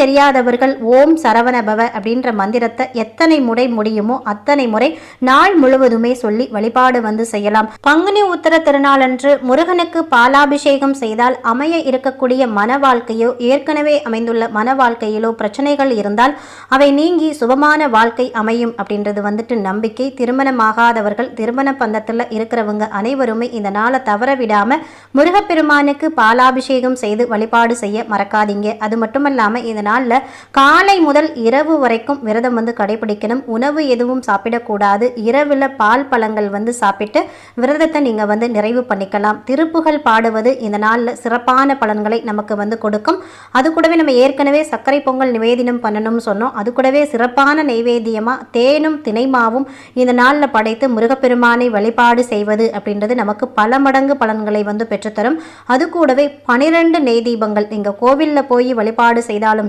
தெரியாதவர்கள் ஓம் சரவணபவ அப்படின்ற மந்திரத்தை எத்தனை முறை முடியுமோ அத்தனை முறை நாள் முழுவதுமே சொல்லி வழிபாடு வந்து செய்யலாம். பங்குனி உத்தர திருநாளன்று முருகனுக்கு பாலாபிஷேகம் செய்தால் அமைய இருக்கக்கூடிய மன வாழ்க்கையோ ஏற்கனவே அமைந்துள்ள மன வாழ்க்கையிலோ பிரச்சனைகள் இருந்தால் அவை நீங்கி சுபமான வாழ்க்கை அமையும் அப்படின்றது வந்துட்டு நம்பிக்கை. திருமணமாகாதவர்கள் திருமண பந்தத்தில் இருக்கிறவங்க அனைவருமே இந்த நாளை தவற விடாம முருகப்பெருமானுக்கு பாலாபிஷேகம் செய்து வழிபாடு செய்ய மறக்காதீங்க. அது மட்டுமல்லாம இந்த நாளில் காலை முதல் இரவு வரைக்கும் விரதம் வந்து கடைபிடிக்கணும். உணவு எதுவும் சாப்பிடக்கூடாது. இரவில் பால் பழங்கள் வந்து சாப்பிட்டு விரதத்தை நீங்கள் வந்து நிறைவு பண்ணிக்கலாம். திருப்புகழ் பாடுவது இந்த நாளில் சிறப்பான பலன்களை நமக்கு வந்து கொடுக்கும். அது கூடவே நம்ம ஏற்கனவே சர்க்கரை பொங்கல் நிவேதினம் பண்ணணும்னு சொன்னோம். அது கூடவே சிறப்பான நைவேத்தியமாக தேனும் திணைமாவும் இந்த நாளில் படைத்து முருகப்பெருமானை வழிபாடு செய்வது அப்படின்றது நமக்கு பல மடங்கு பலன்களை வந்து பெற்றுத்தரும். அது கூடவே 12 நெய் தீபங்கள் நீங்கள் கோவிலில் போய் வழிபாடு செய்தாலும்